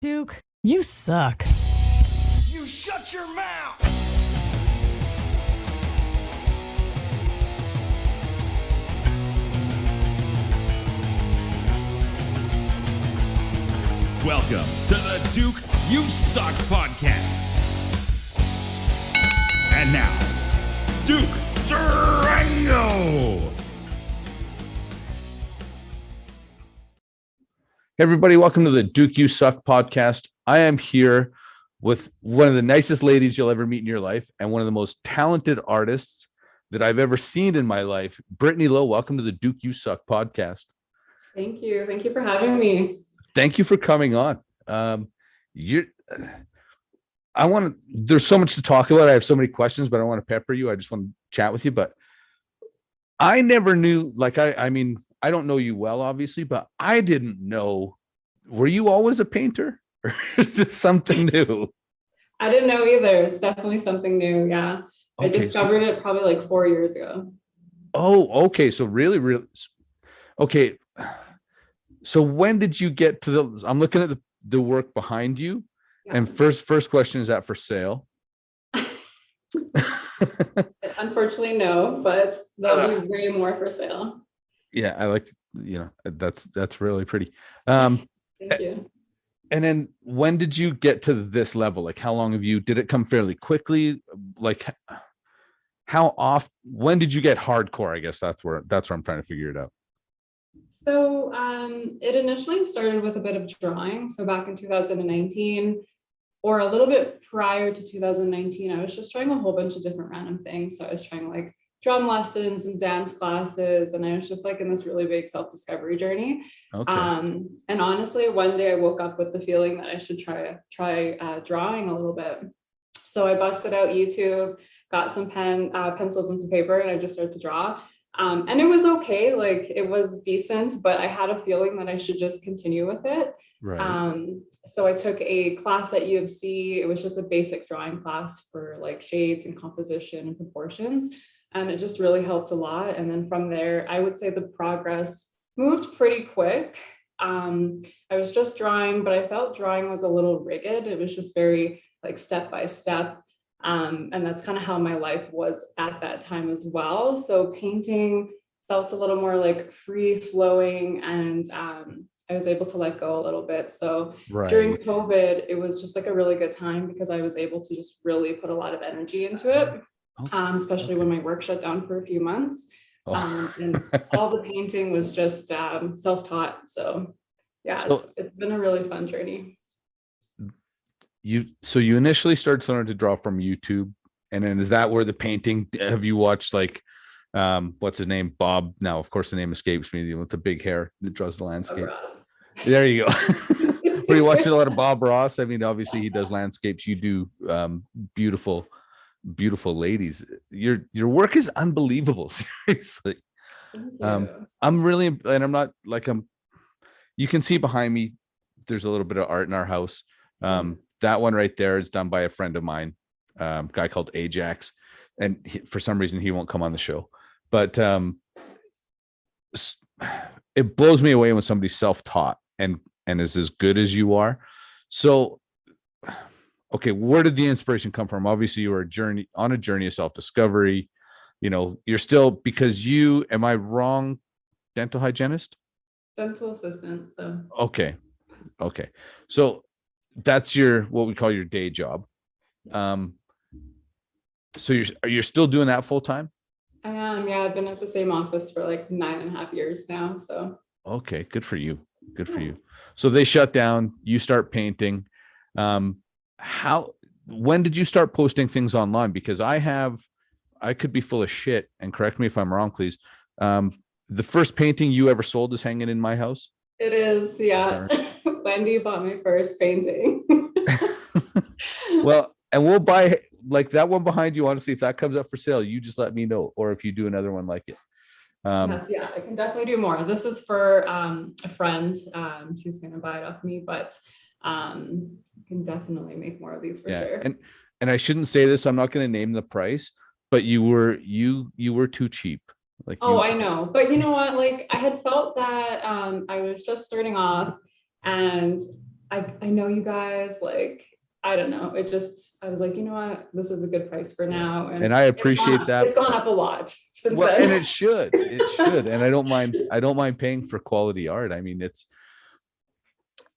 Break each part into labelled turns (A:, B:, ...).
A: Duke, you suck.
B: You shut your mouth!
C: Welcome to the Duke You Suck podcast. And now, Duke Durango.
D: Hey everybody, welcome to the Duke You Suck podcast. I am here with one of the nicest ladies you'll ever meet in your life and one of the most talented artists that I've ever seen in my life. Brittney Lo, welcome to the Duke You Suck podcast.
E: Thank you. Thank you for having me.
D: Thank you for coming on. There's so much to talk about. I have so many questions, but I don't want to pepper you. I just want to chat with you. But I never knew, I mean, I don't know you well, obviously, but I didn't know. Were you always a painter, or is this something new?
E: I didn't know either. It's definitely something new. Yeah. I discovered it probably like 4 years ago.
D: Oh, okay. So really, okay. So when did you get to I'm looking at the work behind you. Yeah. And first question, is that for sale?
E: Unfortunately, no, but there'll be way more for sale.
D: Yeah, I like, that's really pretty.
E: Thank you.
D: And then when did you get to this level? Like, how long did it come fairly quickly? Like, when did you get hardcore? I guess that's where I'm trying to figure it out.
E: So it initially started with a bit of drawing. So back in 2019, or a little bit prior to 2019, I was just trying a whole bunch of different random things. So I was trying like drum lessons and dance classes, and I was just like in this really big self-discovery journey. Okay. And honestly, one day I woke up with the feeling that I should try drawing a little bit. So I busted out YouTube, got some pencils and some paper, and I just started to draw. And it was okay, like it was decent, but I had a feeling that I should just continue with it. Right. So I took a class at U of C. It was just a basic drawing class for like shades and composition and proportions. And it just really helped a lot. And then from there, I would say the progress moved pretty quick. I was just drawing, but I felt drawing was a little rigid. It was just very like step by step. And that's kind of how my life was at that time as well. So painting felt a little more like free flowing, and I was able to let go a little bit. So During COVID, it was just like a really good time because I was able to just really put a lot of energy into it, especially when my work shut down for a few months. And all the painting was just self-taught. So yeah, it's been a really fun journey.
D: So you initially started to learn to draw from YouTube, and then is that where the painting? Have you watched like, what's his name? Bob. Now, of course, the name escapes me. With the big hair that draws the landscapes. There you go. Were you watching a lot of Bob Ross? I mean, obviously he does landscapes. You do beautiful, beautiful ladies. Your work is unbelievable. Seriously. I'm really, and I'm not like you can see behind me. There's a little bit of art in our house. That one right there is done by a friend of mine, guy called Ajax, and for some reason he won't come on the show. But it blows me away when somebody's self-taught and is as good as you are. So, okay, where did the inspiration come from? Obviously, you were on a journey of self-discovery. You know, you're still, because am I wrong? Dental hygienist?
E: Dental assistant. So
D: okay. So that's what we call your day job. So you're still doing that full time?
E: I am. Yeah, I've been at the same office for like 9.5 years now. So
D: okay, good for you. For you. So they shut down. You start painting. When did you start posting things online? Because I could be full of shit, and correct me if I'm wrong, please. The first painting you ever sold is hanging in my house.
E: It is, yeah. Wendy bought my first painting.
D: Well, and we'll buy like that one behind you. Honestly, if that comes up for sale, you just let me know, or if you do another one like it.
E: Yes, yeah, I can definitely do more. This is for a friend. She's going to buy it off me, but I can definitely make more of these for sure.
D: And I shouldn't say this. I'm not going to name the price, but you were too cheap. Like,
E: I know, but you know what? Like I had felt that I was just starting off, and I know you guys, like, I don't know. It just, I was like, you know what, this is a good price for now.
D: And I appreciate that.
E: It's gone up a lot since
D: Well,
E: then.
D: and it should. And I don't mind paying for quality art. I mean,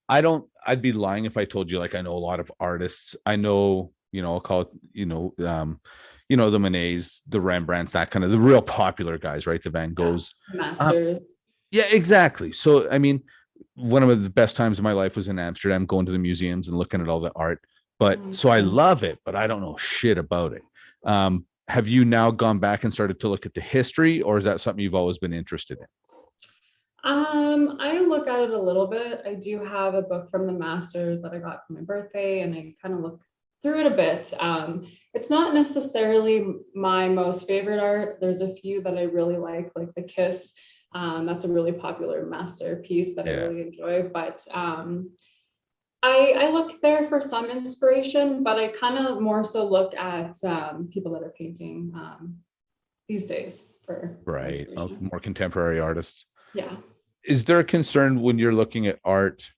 D: I'd be lying if I told you like I know a lot of artists. I know, I'll call it, the Monets, the Rembrandts, that kind of the real popular guys, right? The Van Goghs.
E: Masters.
D: Yeah, exactly. So, I mean, one of the best times of my life was in Amsterdam, going to the museums and looking at all the art. But so I love it, but I don't know shit about it. Have you now gone back and started to look at the history, or is that something you've always been interested in?
E: I look at it a little bit. I do have a book from the Masters that I got for my birthday, and I kind of look through it a bit. It's not necessarily my most favorite art. There's a few that I really like the Kiss. That's a really popular masterpiece that I really enjoy. But I look there for some inspiration, but I kind of more so look at people that are painting these days for
D: more contemporary artists.
E: Yeah.
D: Is there a concern when you're looking at art?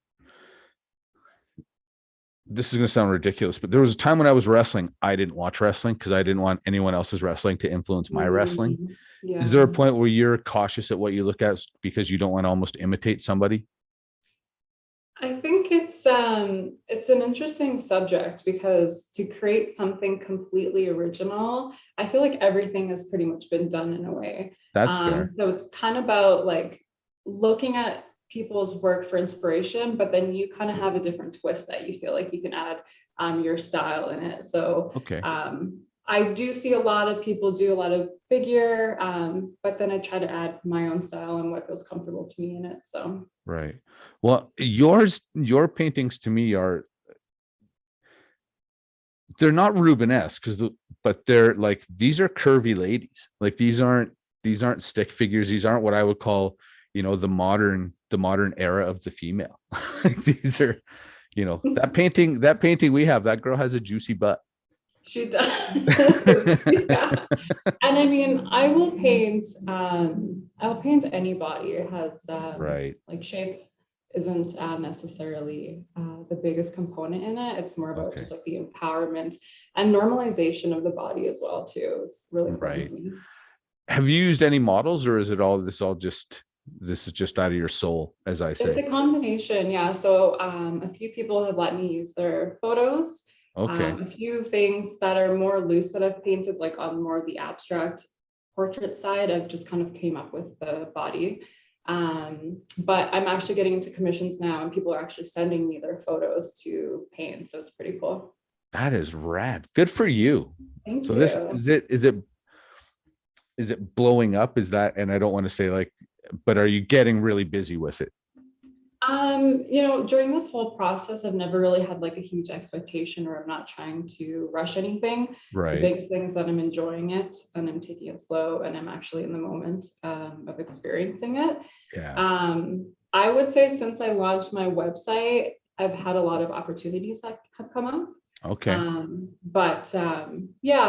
D: This is going to sound ridiculous, but there was a time when I was wrestling, I didn't watch wrestling because I didn't want anyone else's wrestling to influence my wrestling.
E: Yeah.
D: Is there a point where you're cautious at what you look at because you don't want to almost imitate somebody?
E: I think it's an interesting subject because to create something completely original, I feel like everything has pretty much been done in a way.
D: That's fair.
E: So it's kind of about like looking at people's work for inspiration, but then you kind of have a different twist that you feel like you can add your style in it. So I do see a lot of people do a lot of figure, but then I try to add my own style and what feels comfortable to me in it. So
D: right. Well, your paintings to me they're not Rubenesque but they're like, these are curvy ladies. Like these aren't stick figures. These aren't what I would call, the modern era of the female. These are, that painting we have, that girl has a juicy butt.
E: She does. Yeah. And I mean, I'll paint anybody. It has like shape isn't necessarily the biggest component in it. It's more about just like the empowerment and normalization of the body as well too. It's really important to me.
D: Have you used any models, or is this is just out of your soul, as I say?
E: It's a combination, yeah. So a few people have let me use their photos. A few things that are more loose that I've painted, like on more the abstract portrait side, I've just kind of came up with the body. But I'm actually getting into commissions now, and people are actually sending me their photos to paint. So it's pretty cool.
D: That is rad. Good for you.
E: Thank
D: you.
E: This
D: is it blowing up? Is that, and I don't want to say like, but are you getting really busy with it?
E: During this whole process, I've never really had like a huge expectation, or I'm not trying to rush anything.
D: Right.
E: The biggest thing is that I'm enjoying it and I'm taking it slow, and I'm actually in the moment of experiencing it.
D: Yeah.
E: I would say since I launched my website, I've had a lot of opportunities that have come up.
D: Okay.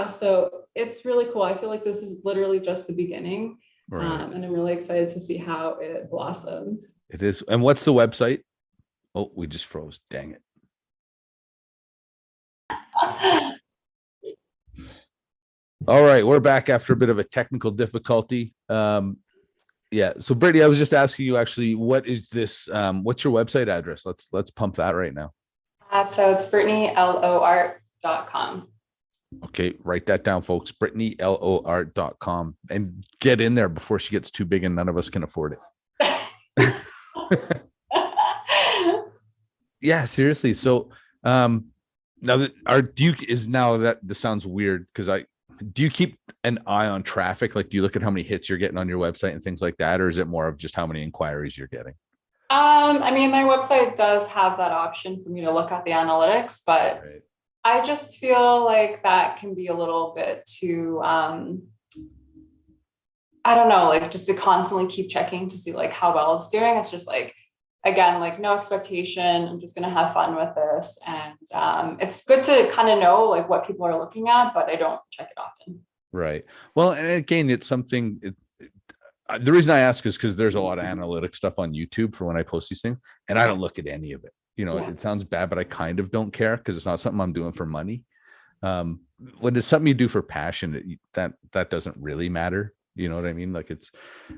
E: So it's really cool. I feel like this is literally just the beginning.
D: Right.
E: And I'm really excited to see how it blossoms.
D: It is. And what's the website? Oh, we just froze. Dang it. All right, we're back after a bit of a technical difficulty. So Brittney, I was just asking you actually, what is this? What's your website address? Let's pump that right now.
E: So it's BrittneyLOArt.com.
D: Okay, write that down, folks. BrittneyLOArt.com, and get in there before she gets too big and none of us can afford it. Yeah, seriously. So now that this sounds weird because do you keep an eye on traffic? Like, do you look at how many hits you're getting on your website and things like that, or is it more of just how many inquiries you're getting?
E: I mean, my website does have that option for me to look at the analytics, but I just feel like that can be a little bit too, I don't know, like just to constantly keep checking to see like how well it's doing. It's just like, again, like no expectation. I'm just going to have fun with this. And it's good to kind of know like what people are looking at, but I don't check it often.
D: Right. Well, and again, it's something, the reason I ask is because there's a lot of analytic stuff on YouTube for when I post these things, and I don't look at any of it. You know,
E: Yeah.
D: it sounds bad, but I kind of don't care because it's not something I'm doing for money. When it's something you do for passion, that doesn't really matter. You know what I mean? Like it's,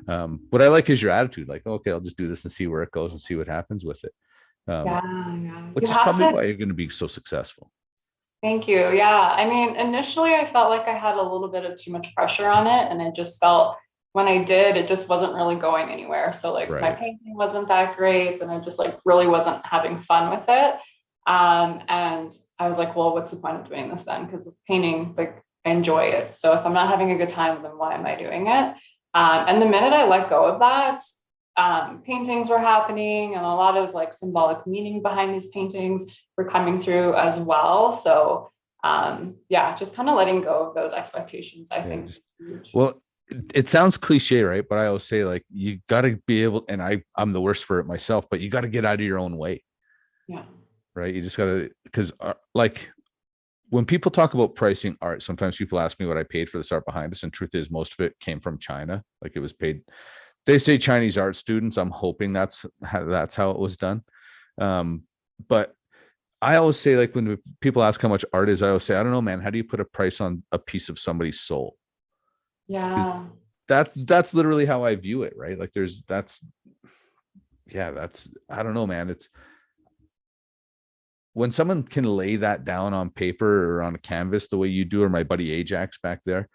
D: what I like is your attitude. Like, okay, I'll just do this and see where it goes and see what happens with it.
E: Yeah, yeah. You
D: Which is
E: have
D: probably
E: to.
D: why you're going to be so successful.
E: Thank you. Yeah. I mean, initially I felt like I had a little bit of too much pressure on it. And it just felt when I did, it just wasn't really going anywhere. So like my
D: Right.
E: painting wasn't that great. And I just like really wasn't having fun with it. And I was like, well, what's the point of doing this then? Because this painting, like I enjoy it. So if I'm not having a good time, then why am I doing it? And the minute I let go of that, paintings were happening and a lot of like symbolic meaning behind these paintings were coming through as well. So yeah, just kind of letting go of those expectations, I think is huge.
D: Well, it sounds cliche, right? But I always say like you got to be able, and I'm the worst for it myself, but you got to get out of your own way.
E: Yeah.
D: Right. You just got to, because like when people talk about pricing art, sometimes people ask me what I paid for this art behind us. And truth is most of it came from China. Like it was paid. They say Chinese art students. I'm hoping that's how it was done. But I always say, like, when people ask how much art is, I always say, I don't know, man, how do you put a price on a piece of somebody's soul?
E: Yeah.
D: That's literally how I view it, right? Like I don't know, man. It's when someone can lay that down on paper or on a canvas the way you do, or my buddy Ajax back there,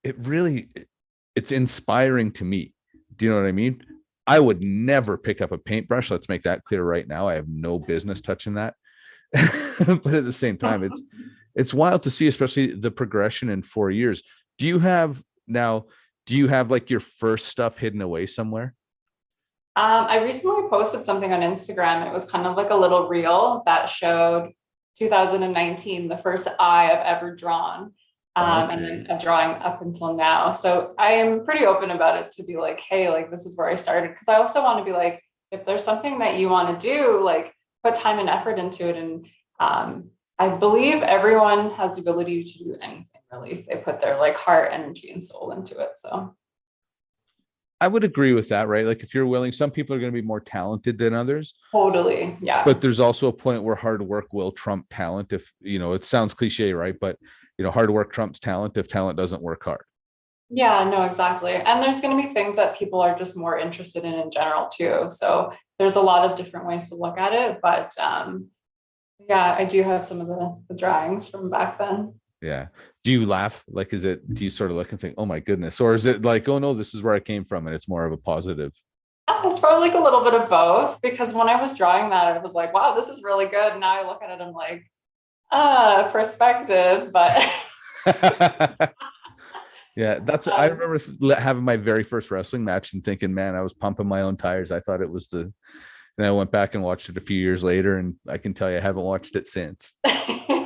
D: it's inspiring to me. Do you know what I mean? I would never pick up a paintbrush. Let's make that clear right now. I have no business touching that. But at the same time, it's wild to see, especially the progression in 4 years. Do you have like your first stuff hidden away somewhere?
E: I recently posted something on Instagram. It was kind of like a little reel that showed 2019, the first eye I've ever drawn. And then a drawing up until now. So I am pretty open about it to be like, hey, like this is where I started. Because I also want to be like, if there's something that you want to do, like put time and effort into it. And I believe everyone has the ability to do anything really if they put their like heart, energy, and soul into it. So
D: I would agree with that, right? Like if you're willing, some people are going to be more talented than others.
E: totally. Yeah.
D: But there's also a point where hard work will trump talent. If, it sounds cliche, right? But, hard work trumps talent if talent doesn't work hard.
E: Yeah, no, exactly. And there's going to be things that people are just more interested in general too. So there's a lot of different ways to look at it. But yeah, I do have some of the drawings from back then.
D: Yeah. Do you laugh? Like, do you sort of look and think, oh my goodness? Or is it like, oh no, this is where I came from and it's more of a positive?
E: It's probably like a little bit of both, because when I was drawing that, I was like, wow, this is really good. Now I look at it, I'm like, perspective, but
D: yeah, I remember having my very first wrestling match and thinking, man, I was pumping my own tires. I thought it was and I went back and watched it a few years later, and I can tell you I haven't watched it since.
E: But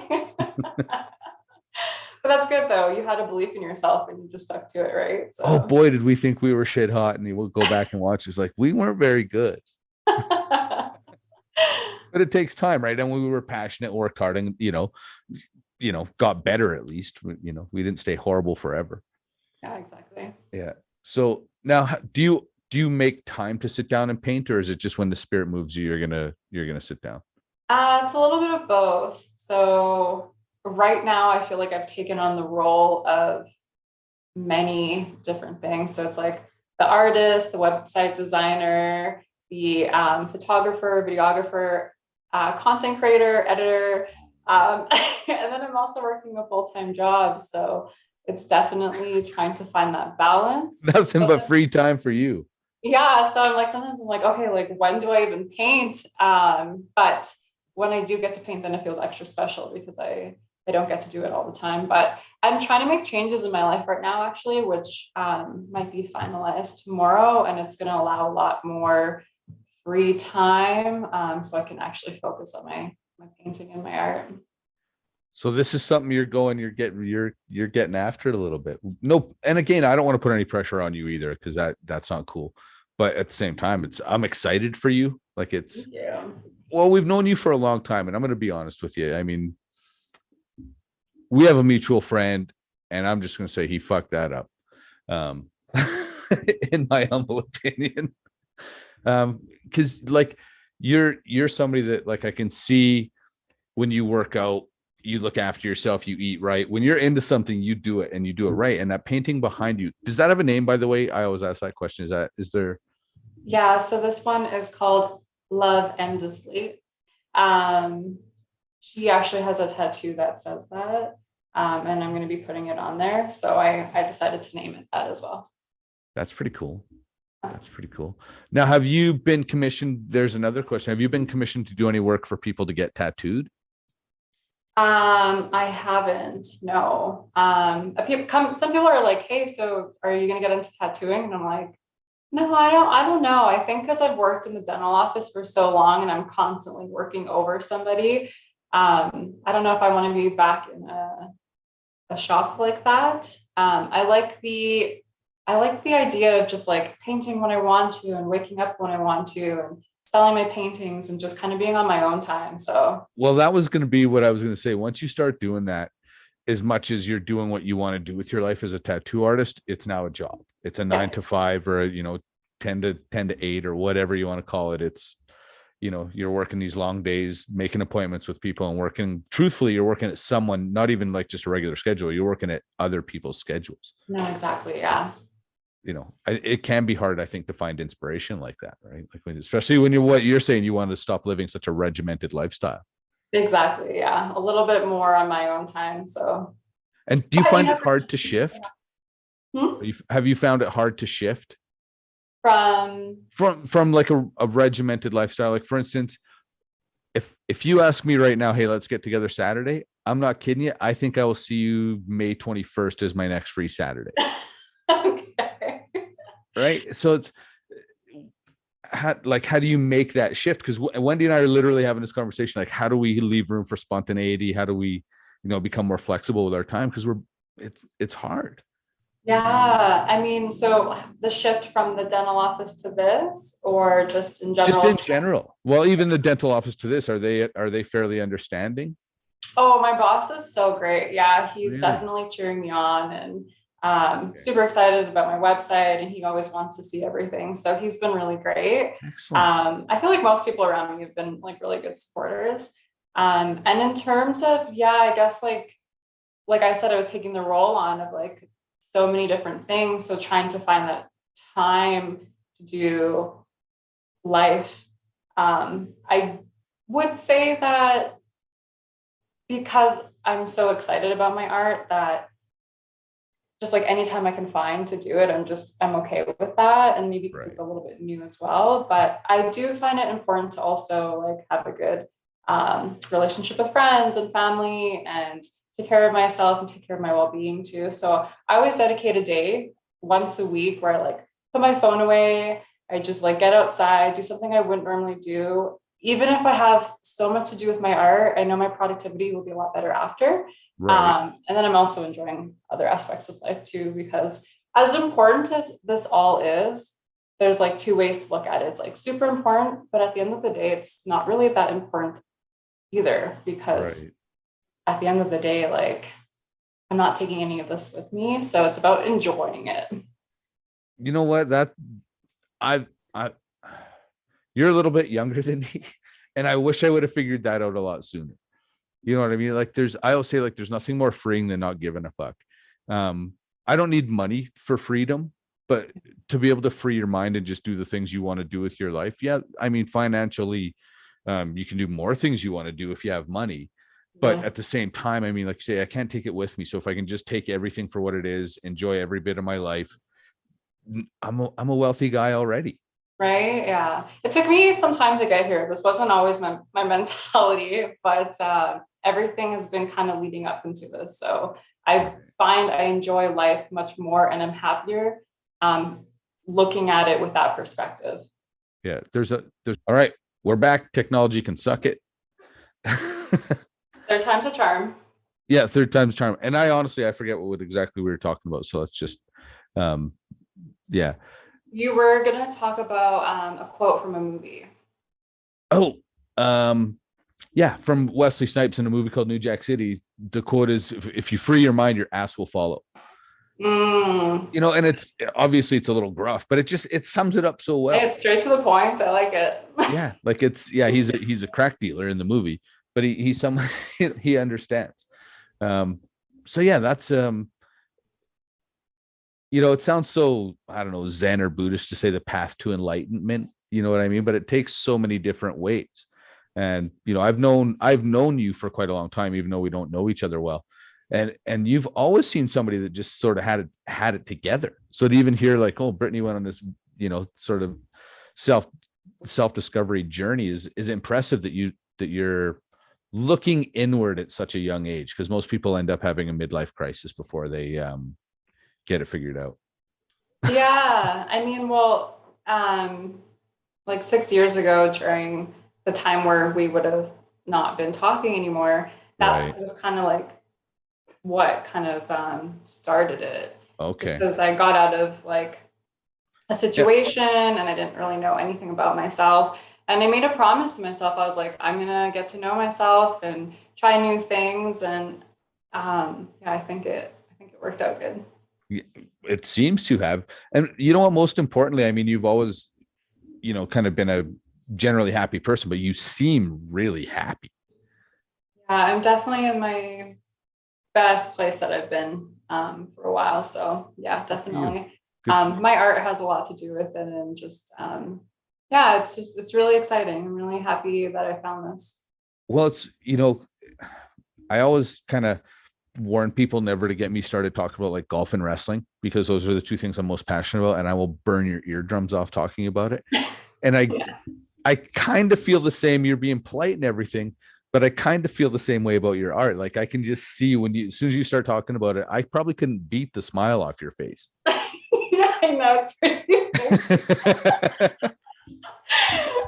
E: that's good though. You had a belief in yourself and you just stuck to it, right? So.
D: Oh boy, did we think we were shit hot, and we'll go back and watch. It's like we weren't very good. But it takes time, right? And when we were passionate, worked hard, and got better at least. We didn't stay horrible forever.
E: Yeah, exactly.
D: Yeah. So now, do you make time to sit down and paint, or is it just when the spirit moves you, you're gonna sit down?
E: It's a little bit of both. So right now, I feel like I've taken on the role of many different things. So it's like the artist, the website designer, the photographer, videographer, content creator, editor, and then I'm also working a full-time job. So it's definitely trying to find that balance.
D: Nothing but free time for you.
E: Yeah. So I'm like, sometimes I'm like, okay, like when do I even paint? But when I do get to paint, then it feels extra special because I don't get to do it all the time. But I'm trying to make changes in my life right now, actually, which might be finalized tomorrow. And it's going to allow a lot more free time, so I can actually focus on my painting and my art.
D: So this is something you're getting after it a little bit. No, and again, I don't want to put any pressure on you either, because that's not cool. But at the same time, I'm excited for you. Like well, we've known you for a long time, and I'm going to be honest with you. I mean, we have a mutual friend, and I'm just going to say he fucked that up, in my humble opinion. Because like you're somebody that like I can see when you work out, you look after yourself, you eat right. When you're into something, you do it and you do it right. And that painting behind you, does that have a name, by the way? I always ask that question. Is there?
E: Yeah, so this one is called Love Endlessly. She actually has a tattoo that says that. And I'm going to be putting it on there. So I decided to name it that as well.
D: That's pretty cool. That's pretty cool. Now, have you been commissioned? There's another question. Have you been commissioned to do any work for people to get tattooed?
E: I haven't, no. Some people are like, hey, so are you going to get into tattooing? And I'm like, no, I don't know. I think because I've worked in the dental office for so long and I'm constantly working over somebody. I don't know if I want to be back in a shop like that. I like the idea of just like painting when I want to and waking up when I want to and selling my paintings and just kind of being on my own time. So,
D: well, that was going to be what I was going to say. Once you start doing that, as much as you're doing what you want to do with your life as a tattoo artist, it's now a job. It's a 9 to 5 or, 10 to 8 or whatever you want to call it. It's, you're working these long days, making appointments with people and working, truthfully, you're working at someone, not even like just a regular schedule. You're working at other people's schedules.
E: No, exactly. Yeah.
D: It can be hard, I think, to find inspiration like that, right? Like especially when what you're saying, you want to stop living such a regimented lifestyle.
E: Exactly. Yeah. A little bit more on my own time. So,
D: and do you find it hard to shift?
E: Hmm?
D: Have you found it hard to shift
E: from
D: like a regimented lifestyle? Like, for instance, if you ask me right now, hey, let's get together Saturday, I'm not kidding you. I think I will see you May 21st as my next free Saturday.
E: Okay.
D: Right. So it's how do you make that shift? Because Wendy and I are literally having this conversation. Like, how do we leave room for spontaneity? How do we, become more flexible with our time? Because it's hard.
E: Yeah. I mean, so the shift from the dental office to this, or just in general?
D: Just in general. Well, even the dental office to this, are they fairly understanding?
E: Oh, my boss is so great. Yeah, he's
D: Really?
E: definitely cheering me on and super excited about my website, and he always wants to see everything. So he's been really great.
D: Excellent.
E: I feel like most people around me have been like really good supporters. And in terms of, yeah, I guess like I said, I was taking the role on of like so many different things. So trying to find that time to do life. I would say that because I'm so excited about my art, that just like anytime I can find to do it, I'm okay with that. And maybe because it's a little bit new as well, but I do find it important to also like have a good relationship with friends and family and take care of myself and take care of my well-being too. So I always dedicate a day once a week where I like put my phone away. I just like get outside, do something I wouldn't normally do. Even if I have so much to do with my art, I know my productivity will be a lot better after.
D: Right.
E: And then I'm also enjoying other aspects of life too, because as important as this all is, there's like two ways to look at it. It's like super important, but at the end of the day, it's not really that important either, because at the end of the day, like I'm not taking any of this with me. So it's about enjoying it.
D: You know what? You're a little bit younger than me, and I wish I would have figured that out a lot sooner. You know what I mean? Like I always say, like, there's nothing more freeing than not giving a fuck. I don't need money for freedom, but to be able to free your mind and just do the things you want to do with your life. Yeah. I mean, financially, you can do more things you want to do if you have money, but at the same time, I mean, like say, I can't take it with me. So if I can just take everything for what it is, enjoy every bit of my life, I'm a wealthy guy already.
E: Right. Yeah. It took me some time to get here. This wasn't always my mentality, but everything has been kind of leading up into this. So I find I enjoy life much more and I'm happier looking at it with that perspective.
D: Yeah. There's all right. We're back. Technology can suck it.
E: Third time's a charm.
D: Yeah. Third time's a charm. And I forget what exactly we were talking about. So let's just, yeah.
E: You were going to talk about a quote from a movie.
D: Oh, yeah, from Wesley Snipes in a movie called New Jack City. The quote is, if you free your mind, your ass will follow.
E: Mm.
D: You know, and it's obviously it's a little gruff, but it sums it up so well.
E: Hey, it's straight to the point. I like it.
D: Yeah, like he's a crack dealer in the movie, but he's someone he understands. Um, so yeah, that's you know, it sounds so, I don't know, Zen or Buddhist to say the path to enlightenment, you know what I mean? But it takes so many different ways. And you know, I've known you for quite a long time, even though we don't know each other well. And you've always seen somebody that just sort of had it together. So to even hear like, oh, Brittney went on this, you know, sort of self-discovery journey is impressive that you're looking inward at such a young age, because most people end up having a midlife crisis before they get it figured out.
E: Yeah, I mean, well, like 6 years ago, during the time where we would have not been talking anymore, that
D: Right.
E: was kind of like what kind of started it. Just
D: Okay.
E: because I got out of like a
D: Yeah.
E: situation and I didn't really know anything about myself. And I made a promise to myself. I was like, I'm gonna get to know myself and try new things. And yeah, I think it worked out good.
D: It seems to have. And you know what, most importantly, I mean, you've always, you know, kind of been a generally happy person, but you seem really happy.
E: Yeah, I'm definitely in my best place that I've been for a while. So yeah,
D: Good for you.
E: definitely.
D: Good for you.
E: My art has a lot to do with it, and just yeah, it's really exciting. I'm really happy that I found this.
D: Well, it's, you know, I always kind of warn people never to get me started talking about like golf and wrestling, because those are the two things I'm most passionate about, and I will burn your eardrums off talking about it. And
E: Yeah.
D: I kind of feel the same. You're being polite and everything, but I kind of feel the same way about your art. Like I can just see when you, as soon as you start talking about it, I probably couldn't beat the smile off your face.
E: Yeah, I know it's pretty.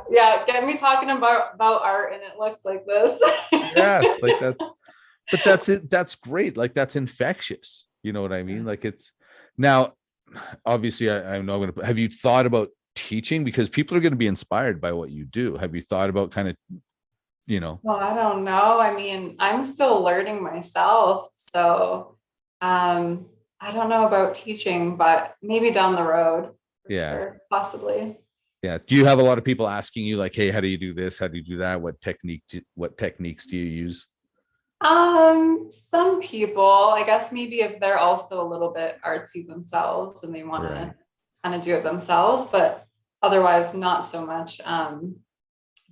E: Yeah, get me talking about art and it looks like this.
D: Yeah, like but that's it. That's great. Like that's infectious. You know what I mean? Like it's now, obviously, I'm not going to, have you thought about teaching? Because people are going to be inspired by what you do. Have you thought about kind of, you know,
E: Well, I don't know. I mean, I'm still learning myself. So I don't know about teaching, but maybe down the road for
D: yeah.
E: sure, possibly.
D: Yeah. Do you have a lot of people asking you like, hey, how do you do this? How do you do that? What techniques do you use?
E: Some people, I guess maybe if they're also a little bit artsy themselves and they want
D: Right.
E: to kind of do it themselves, but otherwise not so much.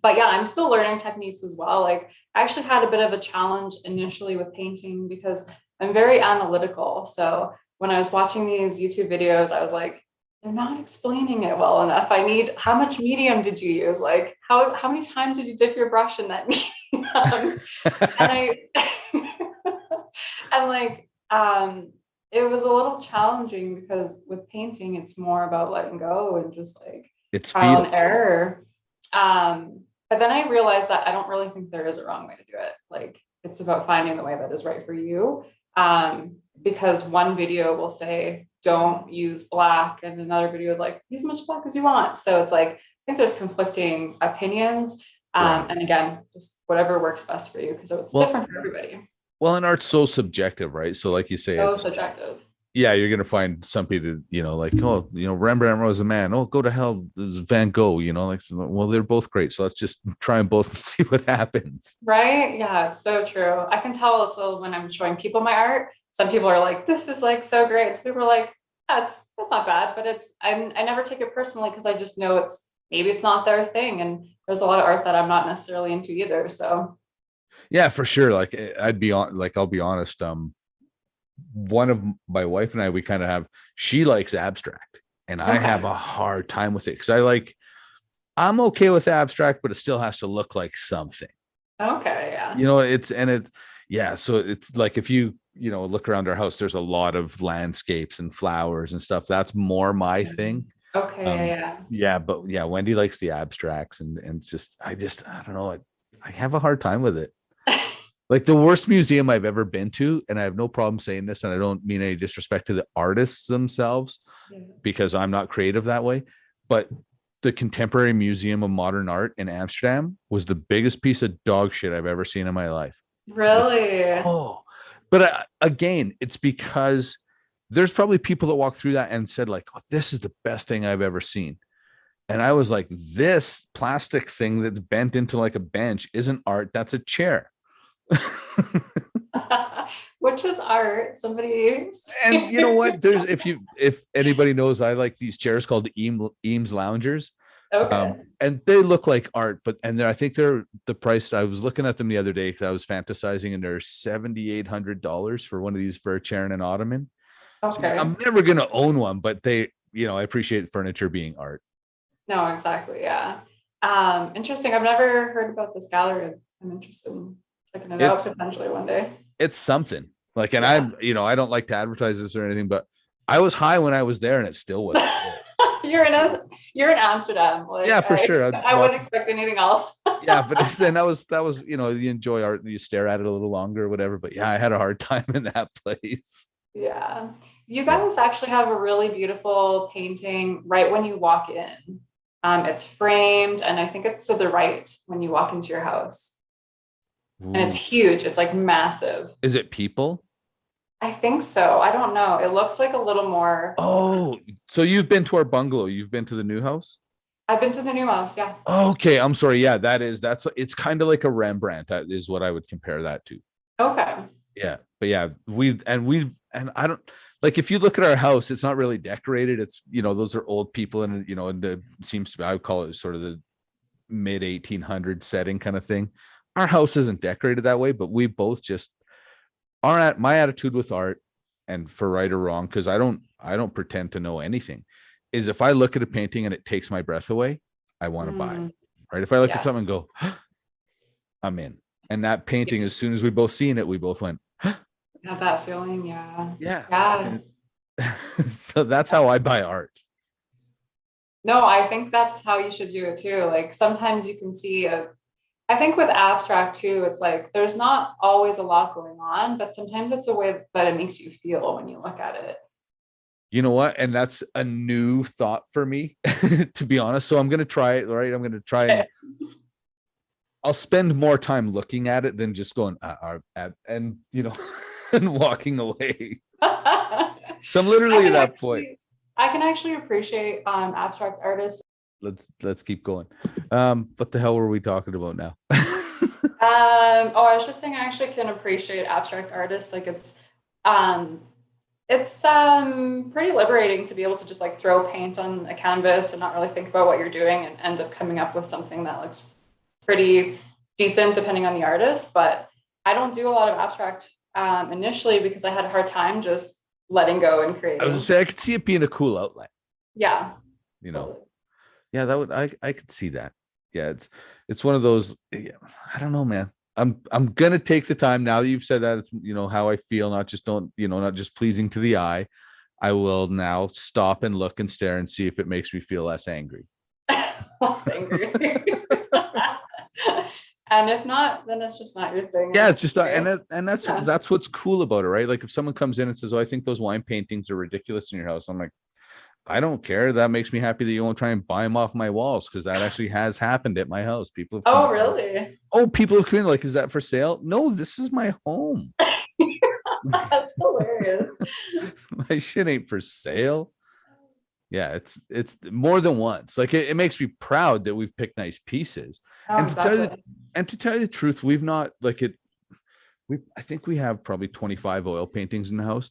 E: But yeah, I'm still learning techniques as well. Like I actually had a bit of a challenge initially with painting because I'm very analytical. So when I was watching these YouTube videos, I was like, they're not explaining it well enough. I need, how much medium did you use? Like how many times did you dip your brush in that medium? And I and like it was a little challenging because with painting it's more about letting go and just like
D: It's
E: trial
D: feel.
E: and error. But then I realized that I don't really think there is a wrong way to do it. Like it's about finding the way that is right for you. Because one video will say don't use black and another video is like use as much black as you want. So it's like I think there's conflicting opinions.
D: Right.
E: And again, just whatever works best for you because it's
D: Well,
E: different for everybody.
D: and art's so subjective, right? So like you say,
E: So
D: it's,
E: subjective.
D: yeah, you're gonna find some people, you know, like, oh, you know, Rembrandt was a man. Oh, go to hell, there's Van Gogh, you know, like, well, they're both great. So let's just try them both and see what happens.
E: Right? Yeah, it's so true. I can tell also when I'm showing people my art, some people are like, this is like so great. Some people are like, that's not bad, but I never take it personally because I just know maybe it's not their thing. And there's a lot of art that I'm not necessarily into either. So
D: Yeah, for sure. Like I'd be on, like, I'll be honest. One of my wife and I, we kind of have, she likes abstract and I have
E: okay.
D: a hard time with it because I'm okay with abstract, but it still has to look like something.
E: Okay, yeah.
D: You know, yeah. So it's like if you know, look around our house, there's a lot of landscapes and flowers and stuff. That's more my thing.
E: Okay, yeah.
D: Yeah, but yeah, Wendy likes the abstracts and it's just, I don't know. I have a hard time with it. Like the worst museum I've ever been to, and I have no problem saying this, and I don't mean any disrespect to the artists themselves
E: Yeah.
D: because I'm not creative that way, but the Contemporary Museum of Modern Art in Amsterdam was the biggest piece of dog shit I've ever seen in my life.
E: Really?
D: Oh, but again, it's because there's probably people that walk through that and said like, oh, this is the best thing I've ever seen. And I was like, this plastic thing that's bent into like a bench isn't art. That's a chair.
E: Which is art. Somebody.
D: And you know what? There's if anybody knows, I like these chairs called Eames loungers.
E: Okay.
D: And they look like art, but I think they're the price. I was looking at them the other day because I was fantasizing, and they're $7,800 for one of these for a chair and an ottoman.
E: Okay.
D: So I'm never gonna own one, but I appreciate furniture being art.
E: No, exactly. Yeah. Interesting. I've never heard about this gallery. I'm interested in checking it out potentially one day.
D: It's something like, and
E: Yeah.
D: I don't like to advertise this or anything, but I was high when I was there, and it still was.
E: You're in Amsterdam. Like,
D: Yeah, for sure.
E: I wouldn't expect anything else.
D: Yeah, but then that was you enjoy art and you stare at it a little longer or whatever. But yeah, I had a hard time in that place.
E: Yeah. You guys actually have a really beautiful painting right when you walk in. It's framed, and I think it's to the right when you walk into your house.
D: Ooh.
E: And it's huge. It's like massive.
D: Is it people?
E: I think so. I don't know. It looks like a little more.
D: Oh, so you've been to our bungalow. You've been to the new house?
E: I've been to the new house. Yeah.
D: Okay, I'm sorry. Yeah, it's kind of like a Rembrandt. That is what I would compare that to.
E: Okay.
D: Yeah, but yeah, and I don't like, if you look at our house, it's not really decorated. It's those are old people, and and it seems to be, I would call it sort of the mid 1800s setting kind of thing. Our house isn't decorated that way, but we both just are at my attitude with art, and for right or wrong, because I don't pretend to know anything, is if I look at a painting and it takes my breath away, I want to buy it. Right? If I look at something and go, I'm in. And that painting, as soon as we both seen it, we both went,
E: Have that feeling. Yeah.
D: yeah. So that's how I buy art.
E: No, I think that's how you should do it too. Like sometimes you can see I think with abstract too, it's like there's not always a lot going on, but sometimes it's a way that it makes you feel when you look at it.
D: You know what? And that's a new thought for me, to be honest. So I'm going to try it, right? I'm going to try and I'll spend more time looking at it than just going, and and walking away. So I'm literally at that point.
E: I can actually appreciate abstract artists.
D: Let's keep going. What the hell were we talking about now?
E: I was just saying I actually can appreciate abstract artists. Like it's pretty liberating to be able to just like throw paint on a canvas and not really think about what you're doing and end up coming up with something that looks pretty decent depending on the artist. But I don't do a lot of abstract initially because I had a hard time just letting go and creating.
D: I was gonna say I could see it being a cool outlet.
E: Yeah.
D: Totally. Yeah, that would I could see that. Yeah, it's one of those. Yeah, I don't know, man. I'm gonna take the time now that you've said that. It's how I feel, not just pleasing to the eye. I will now stop and look and stare and see if it makes me feel less angry.
E: Less angry. And if not, then it's just not your thing.
D: Yeah, it's just not, and that's what's cool about it, right? Like if someone comes in and says, "Oh, I think those wine paintings are ridiculous in your house," I'm like, I don't care. That makes me happy that you won't try and buy them off my walls, because that actually has happened at my house. People have
E: really?
D: Oh, people have come in like, is that for sale? No, this is my home.
E: That's hilarious.
D: My shit ain't for sale. Yeah, it's more than once. Like it makes me proud that we've picked nice pieces.
E: Oh,
D: And to tell you the truth, we've not like it. I think we have probably 25 oil paintings in the house,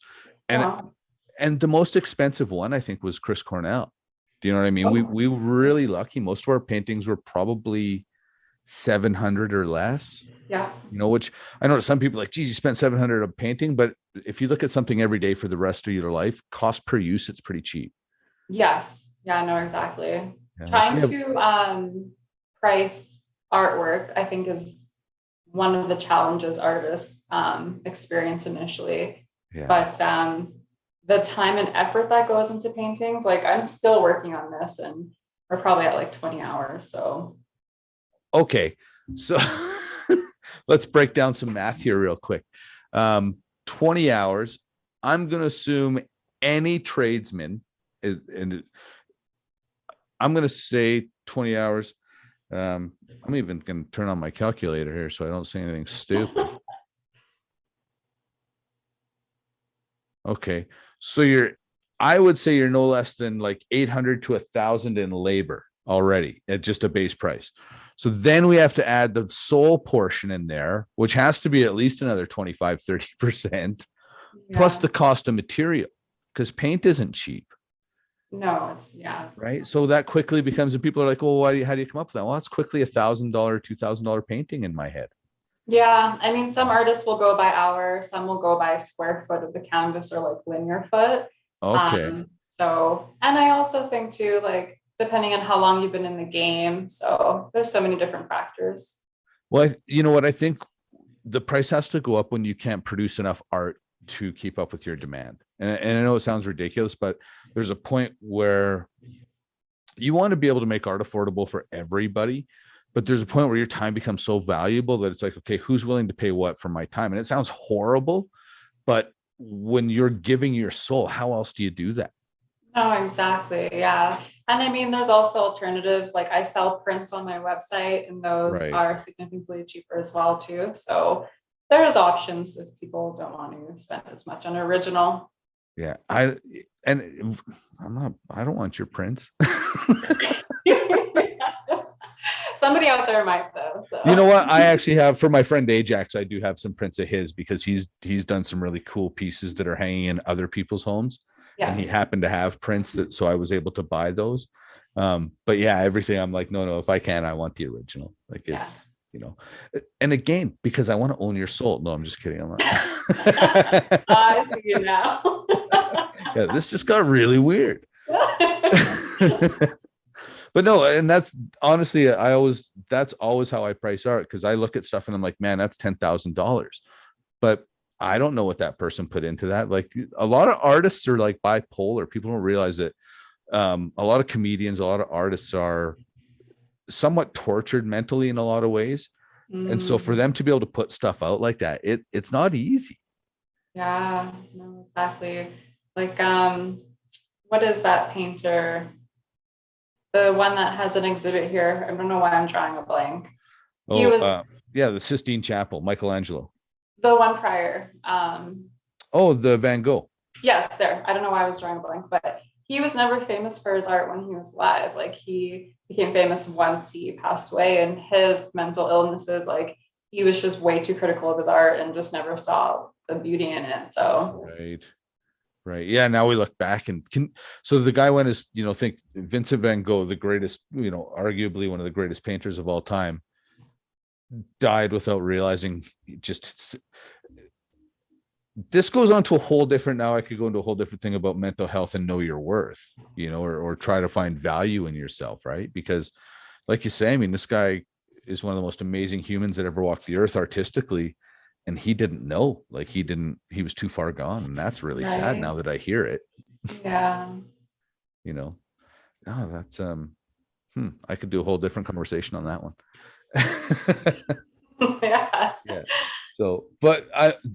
D: and
E: wow.
D: And the most expensive one, I think, was Chris Cornell. Do you know what I mean?
E: Oh.
D: We were really lucky. Most of our paintings were probably 700 or less.
E: Yeah.
D: Which I know some people are like, geez, you spent 700 a painting. But if you look at something every day for the rest of your life, cost per use, it's pretty cheap.
E: Yes. Yeah, no, exactly.
D: Yeah.
E: Trying to price artwork, I think, is one of the challenges artists experience initially.
D: Yeah.
E: But the time and effort that goes into paintings, like I'm still working on this and we're probably at like 20 hours. So.
D: Okay. So let's break down some math here real quick. 20 hours. I'm going to assume any tradesman, and I'm going to say 20 hours. I'm even going to turn on my calculator here so I don't say anything stupid. Okay. So I would say you're no less than like 800 to 1,000 in labor already at just a base price. So then we have to add the sole portion in there, which has to be at least another 25, 30%, plus the cost of material, because paint isn't cheap.
E: No, it's
D: right. So that quickly becomes, and people are like, well, how do you come up with that? Well, it's quickly $1,000, $2,000 painting in my head.
E: Yeah, I mean, some artists will go by hour, some will go by square foot of the canvas or like linear foot.
D: Okay.
E: So, and I also think too, like, depending on how long you've been in the game. So there's so many different factors.
D: Well, you know what? I think the price has to go up when you can't produce enough art to keep up with your demand. And I know it sounds ridiculous, but there's a point where you want to be able to make art affordable for everybody. But there's a point where your time becomes so valuable that it's like, okay, who's willing to pay what for my time? And it sounds horrible, but when you're giving your soul, how else do you do that?
E: Oh, exactly. Yeah. And I mean, there's also alternatives. Like I sell prints on my website and those are significantly cheaper as well too. So there's options if people don't want to spend as much on original.
D: Yeah. I don't want your prints.
E: Somebody out there might though. So.
D: You know what? I actually have, for my friend Ajax, I do have some prints of his because he's done some really cool pieces that are hanging in other people's homes. Yeah. And he happened to have prints so I was able to buy those. But yeah, everything I'm like, no, if I can, I want the original. Like it's, and again, because I want to own your soul. No, I'm just kidding. I'm not.
E: I see you now.
D: Yeah, this just got really weird. But no, and that's honestly, that's always how I price art, because I look at stuff and I'm like, man, that's $10,000. But I don't know what that person put into that. Like a lot of artists are like bipolar. People don't realize that a lot of comedians, a lot of artists are somewhat tortured mentally in a lot of ways. And so for them to be able to put stuff out like that, it's not easy.
E: Yeah, no, exactly. Like, what is that painter? The one that has an exhibit here. I don't know why I'm drawing a blank. He was
D: the Sistine Chapel, Michelangelo.
E: The one prior.
D: The Van Gogh.
E: Yes, there. I don't know why I was drawing a blank, but he was never famous for his art when he was alive. Like he became famous once he passed away, and his mental illnesses, like he was just way too critical of his art and just never saw the beauty in it. So
D: Right. Yeah. Now we look back and so the guy went as, think Vincent Van Gogh, the greatest, arguably one of the greatest painters of all time, died without realizing. Just this goes on to a whole different, now I could go into a whole different thing about mental health and know your worth, or try to find value in yourself. Right. Because like you say, I mean, this guy is one of the most amazing humans that ever walked the earth artistically. And he didn't know, like he was too far gone. And that's really sad now that I hear it.
E: Yeah.
D: That's, I could do a whole different conversation on that one.
E: Yeah.
D: So, but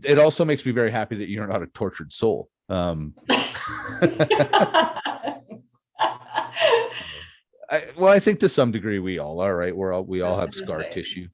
D: it also makes me very happy that you're not a tortured soul. I think to some degree we all are, right? We all have scar tissue.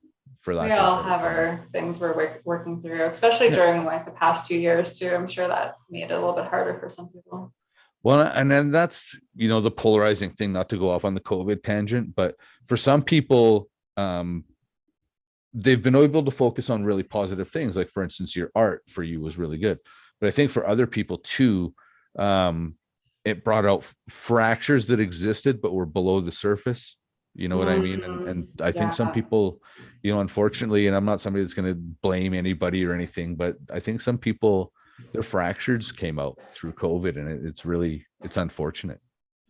E: We all have our things we're working through, especially during like the past 2 years too. I'm sure that made it a little bit harder for some people.
D: Well, and then that's, the polarizing thing, not to go off on the COVID tangent, but for some people, they've been able to focus on really positive things. Like for instance, your art for you was really good. But I think for other people too, it brought out fractures that existed, but were below the surface. You know what I mean? And I think some people, unfortunately, and I'm not somebody that's going to blame anybody or anything, but I think some people, their fractures came out through COVID, and it's unfortunate.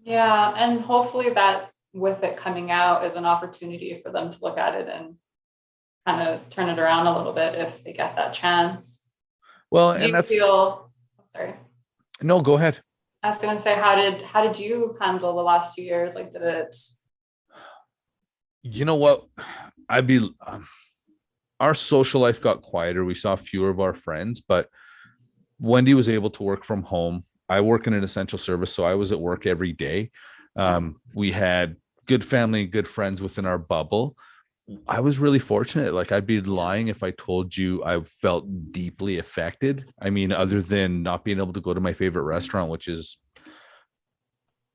E: Yeah. And hopefully that with it coming out is an opportunity for them to look at it and kind of turn it around a little bit if they get that chance.
D: Well,
E: sorry.
D: No, go ahead.
E: I was going to say, how did you handle the last 2 years? Like, did it?
D: You know what? Our social life got quieter. We saw fewer of our friends, but Wendy was able to work from home. I work in an essential service, so I was at work every day. We had good family, good friends within our bubble. I was really fortunate. Like, I'd be lying if I told you I felt deeply affected. I mean, other than not being able to go to my favorite restaurant, which is,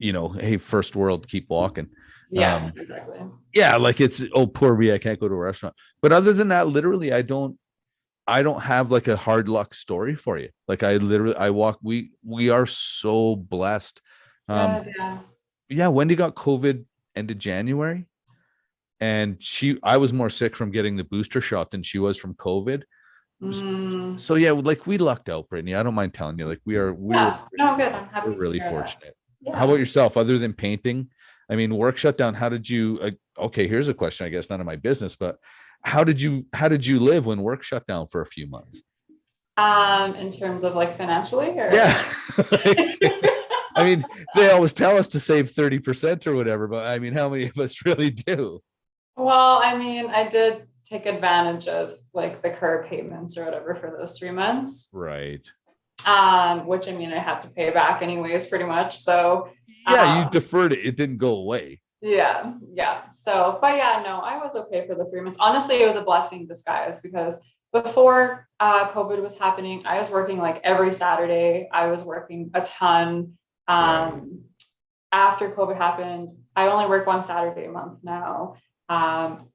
D: hey, first world, keep walking.
E: Yeah, exactly.
D: Yeah, like it's, oh, poor me, I can't go to a restaurant. But other than that, literally, I don't have like a hard luck story for you. Like, I walk, we are so blessed.
E: Yeah,
D: Um,
E: yeah.
D: yeah, Wendy got COVID end of January, and I was more sick from getting the booster shot than she was from COVID.
E: Mm,
D: So yeah, like, we lucked out, Brittany. I don't mind telling you, like,
E: yeah. No, good. I'm
D: we're
E: happy to
D: really
E: hear that.
D: fortunate. How about
E: Yeah.
D: yourself? Other than painting, I mean, work shut down. How did you? Okay, here's a question. I guess none of my business, but how did you live when work shut down for a few months?
E: In terms of like financially or
D: Yeah. I mean, they always tell us to save 30% or whatever, but I mean, how many of us really do?
E: well, I mean, I did take advantage of like the car payments or whatever for those 3 months.
D: Right.
E: Which I mean I had to pay back anyways, pretty much. So
D: Yeah, you
E: um
D: deferred it. It didn't go away.
E: yeah, yeah. So, but yeah, no, I was okay for the 3 months. Honestly, it was a blessing in disguise because before COVID was happening, I was working like every Saturday. I was working a ton.
D: Right.
E: After COVID happened, I only work one Saturday a month now.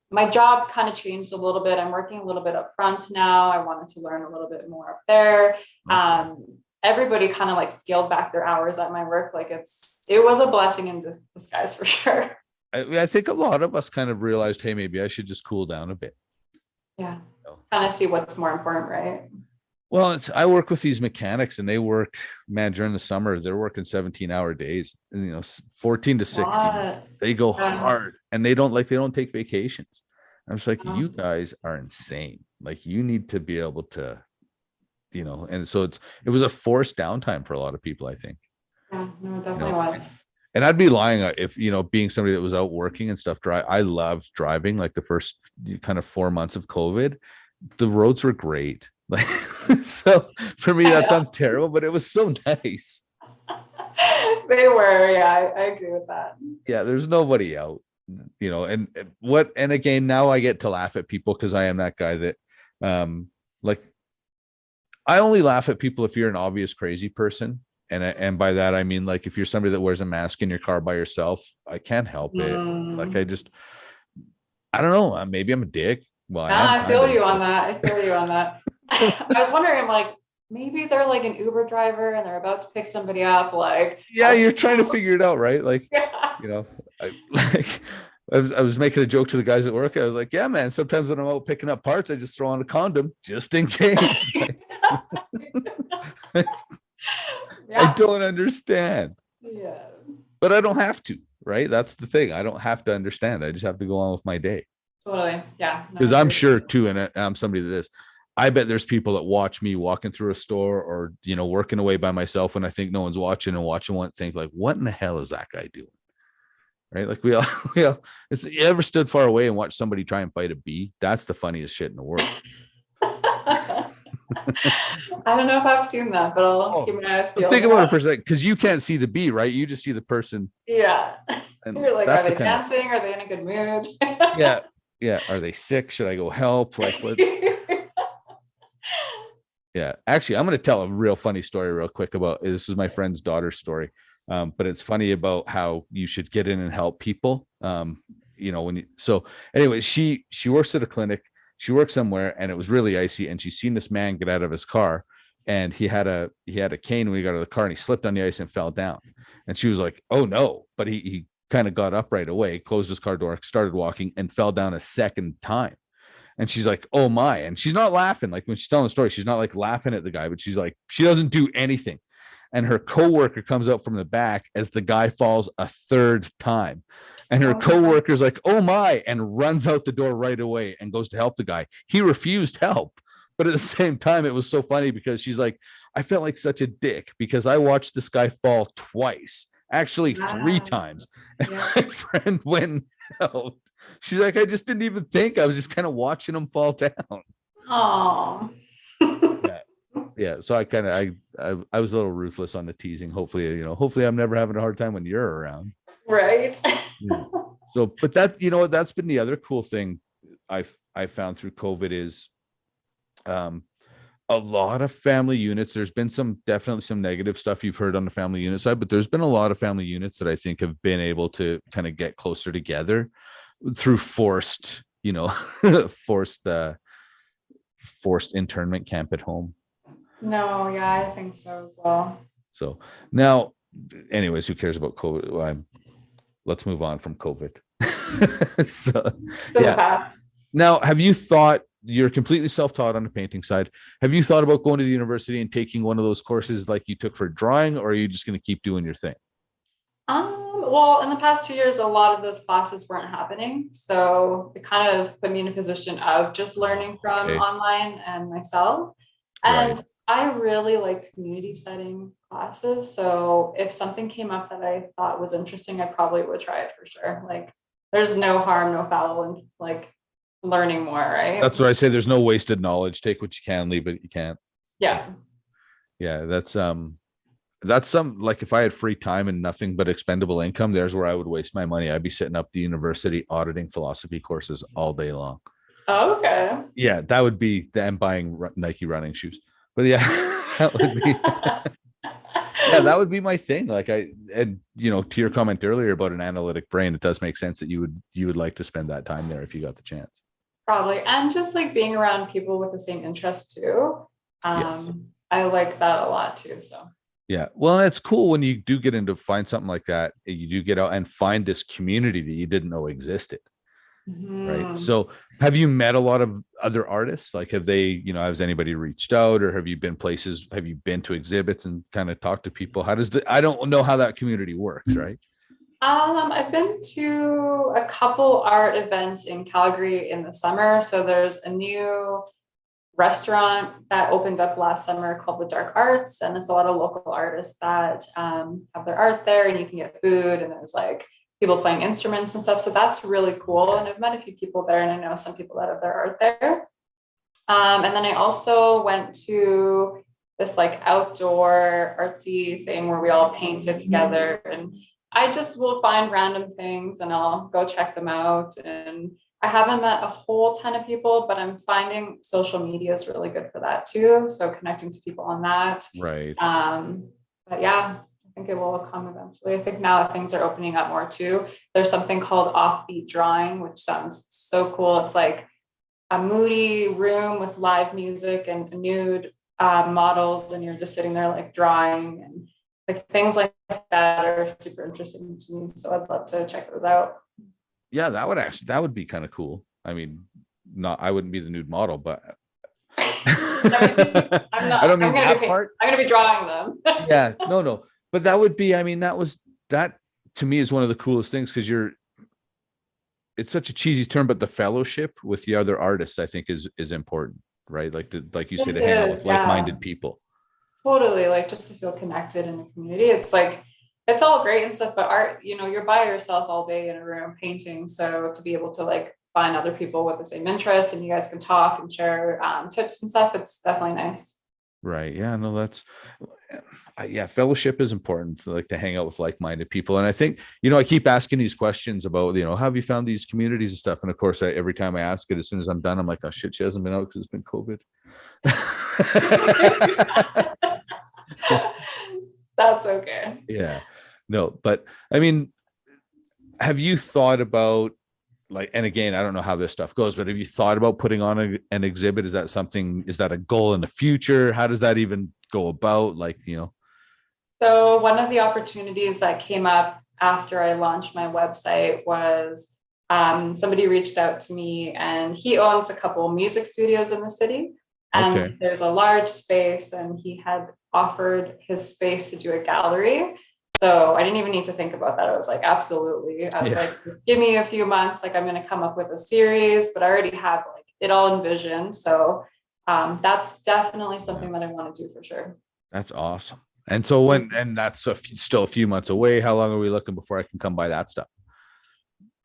E: My job kind of changed a little bit. I'm working a little bit up front now. I wanted to learn a little bit more up there.
D: Okay.
E: Everybody kind of like scaled back their hours at my work. Like it was a blessing in disguise for sure.
D: I think a lot of us kind of realized, hey, maybe I should just cool down a bit.
E: Yeah.
D: So,
E: Kind of see what's more important, right?
D: well, I work with these mechanics, and they work, man, during the summer, they're working 17-hour days, and, 14 to 16.
E: What?
D: They go
E: Um,
D: hard, and they don't take vacations. I'm just like, you
E: um,
D: guys are insane. Like, you need to be able to, and so it was a forced downtime for a lot of people, I think,
E: yeah, no, it
D: you
E: definitely
D: know,
E: was.
D: and I'd be lying if, being somebody that was out working and stuff, I loved driving. Like, the first kind of 4 months of COVID, the roads were great. Like, so for me,
E: I
D: that
E: know.
D: sounds terrible, but it was so nice.
E: They were, yeah, I agree with that.
D: Yeah, there's nobody out, and again, now I get to laugh at people because I am that guy that, like, I only laugh at people if you're an obvious crazy person. And by that, I mean, like, if you're somebody that wears a mask in your car by yourself, I can't help it. Like,
E: Mm.
D: I don't know. Maybe I'm a dick. Well, I am
E: Nah, I
D: kind
E: feel
D: of.
E: you on that. I feel you on that. I was wondering, I'm like, maybe they're like an Uber driver and they're about to pick somebody up. Like,
D: Yeah, you're trying to figure it out, right? Like,
E: yeah.
D: you know, I, like I was making a joke to the guys at work. I was like, yeah, man, sometimes when I'm out picking up parts, I just throw on a condom just in case. I
E: Yeah.
D: don't understand,
E: Yeah.
D: but I don't have to, right? That's the thing. I don't have to understand. I just have to go on with my day.
E: Totally. Yeah. No, I
D: Because I'm
E: agree.
D: sure too, and I'm somebody that is. I bet there's people that watch me walking through a store or, working away by myself when I think no one's watching, and watching one think like, what in the hell is that guy doing? Right? Like, we all, you ever stood far away and watched somebody try and fight a bee? That's the funniest shit in the world.
E: I don't know if I've seen that, but I'll
D: Oh,
E: keep my eyes
D: but
E: peeled.
D: think about it
E: Yeah.
D: for a second, because you can't see the bee, right? You just see the person,
E: Yeah.
D: and
E: You're like, are
D: that's the
E: they
D: kind of,
E: dancing? Are they in a good mood?
D: yeah, yeah. Are they sick? Should I go help? Like, what? Yeah, actually, I'm going to tell a real funny story real quick about this is my friend's daughter's story. But it's funny about how you should get in and help people. So anyway, she works at a clinic. She works somewhere, and it was really icy, and she's seen this man get out of his car, and he had a cane when he got out of the car, and he slipped on the ice and fell down. And she was like, "Oh no!" But he kind of got up right away, closed his car door, started walking, and fell down a second time. And she's like, oh my. And she's not laughing. Like, when she's telling the story, she's not like laughing at the guy, but she's like, she doesn't do anything. And her coworker comes up from the back as the guy falls a third time. And her
E: Oh, no.
D: coworker's like, oh my, and runs out the door right away and goes to help the guy. He refused help. But at the same time, it was so funny because she's like, I felt like such a dick because I watched this guy fall twice, actually three
E: Wow.
D: times. And
E: Yeah.
D: my friend went out. She's like, I just didn't even think. I was just kind of watching him fall down.
E: Oh.
D: Yeah. Yeah. So I was a little ruthless on the teasing. Hopefully I'm never having a hard time when you're around.
E: Right.
D: Yeah. So, but that's been the other cool thing. I found through COVID is a lot of family units. There's been definitely some negative stuff you've heard on the family unit side, but there's been a lot of family units that I think have been able to kind of get closer together through forced, forced internment camp at home.
E: No, yeah, I think so as well.
D: So now, anyways, who cares about COVID? Well, let's move on from COVID. So,
E: It's in the past.
D: Now, have you thought, you're completely self-taught on the painting side, have you thought about going to the university and taking one of those courses like you took for drawing, or are you just going to keep doing your thing?
E: Well, in the past 2 years, a lot of those classes weren't happening. So it kind of put me in a position of just learning from online and myself. And I really like community setting classes. So if something came up that I thought was interesting, I probably would try it for sure. Like, there's no harm, no foul in like learning more, right?
D: That's what I say. There's no wasted knowledge. Take what you can, leave it you can't.
E: Yeah.
D: Yeah, that's some, like, if I had free time and nothing but expendable income, there's where I would waste my money. I'd be sitting up the university auditing philosophy courses all day long.
E: Oh, okay.
D: Yeah, that would be them buying Nike running shoes. But yeah, that would be yeah, that would be my thing. Like, and to your comment earlier about an analytic brain, it does make sense that you would like to spend that time there if you got the chance.
E: Probably. And just like being around people with the same interests too.
D: Yes.
E: I like that a lot too. So
D: yeah, well, it's cool when you do get into find something like that. You do get out and find this community that you didn't know existed. Right. So have you met a lot of other artists? Like, have they, has anybody reached out, or have you been to exhibits and kind of talked to people? I don't know how that community works, right?
E: I've been to a couple art events in Calgary in the summer. So there's a new restaurant that opened up last summer called the Dark Arts, and it's a lot of local artists that have their art there, and you can get food, and there's like people playing instruments and stuff. So that's really cool. And I've met a few people there, and I know some people that have their art there. And then I also went to this like outdoor artsy thing where we all painted together, and I just will find random things and I'll go check them out. And I haven't met a whole ton of people, but I'm finding social media is really good for that too. So connecting to people on that.
D: Right.
E: But yeah, I think it will come eventually. I think now that things are opening up more too, there's something called offbeat drawing, which sounds so cool. It's like a moody room with live music and nude models, and you're just sitting there like drawing, and like things like that are super interesting to me. So I'd love to check those out.
D: Yeah, that would be kind of cool. I mean, I wouldn't be the nude model, but I don't mean that part.
E: I'm going to be drawing them.
D: Yeah, no. But that would be, that to me is one of the coolest things, because it's such a cheesy term, but the fellowship with the other artists, I think is important, right? Like you say, to hang out with like-minded people. Totally.
E: Like, just to feel connected in the community. It's like, it's all great and stuff, but art, you're by yourself all day in a room painting. So to be able to like find other people with the same interests, and you guys can talk and share tips and stuff, it's definitely nice.
D: Right. Yeah, no, fellowship is important, to hang out with like-minded people. And I think, I keep asking these questions about, how have you found these communities and stuff? And of course, every time I ask it, as soon as I'm done, I'm like, oh shit, she hasn't been out because it's been COVID.
E: That's okay.
D: Yeah. No, but have you thought about, like, and again, I don't know how this stuff goes, but have you thought about putting on an exhibit? Is that a goal in the future? How does that even go about?
E: So one of the opportunities that came up after I launched my website was somebody reached out to me, and he owns a couple music studios in the city. And there's a large space, and he had offered his space to do a gallery. So I didn't even need to think about that. I was like, absolutely. I was like, give me a few months. Like, I'm going to come up with a series, but I already have like it all envisioned. So that's definitely something that I want to do for sure.
D: That's awesome. And so and that's still a few months away. How long are we looking before I can come by that stuff?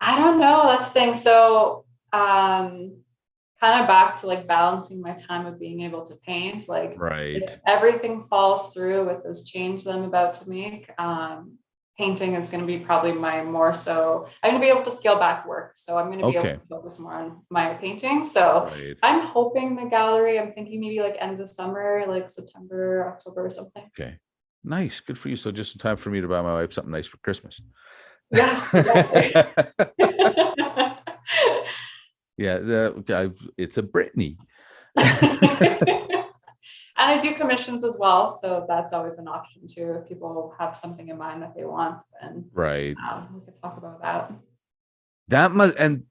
E: I don't know. That's the thing. So kind of back to like balancing my time of being able to paint, like
D: right,
E: if everything falls through with this change that I'm about to make, painting is going to be probably my more so, I'm going to be able to scale back work. So I'm going to be
D: Okay.
E: able to focus more on my painting. So
D: Right.
E: I'm hoping the gallery, I'm thinking maybe like ends of summer, like September, October or something.
D: Okay. Nice. Good for you. So just in time for me to buy my wife something nice for Christmas.
E: Yes, exactly.
D: Yeah, it's a Brittney.
E: And I do commissions as well. So that's always an option too. If people have something in mind that they want, then
D: Right.
E: we could talk about that.
D: That must and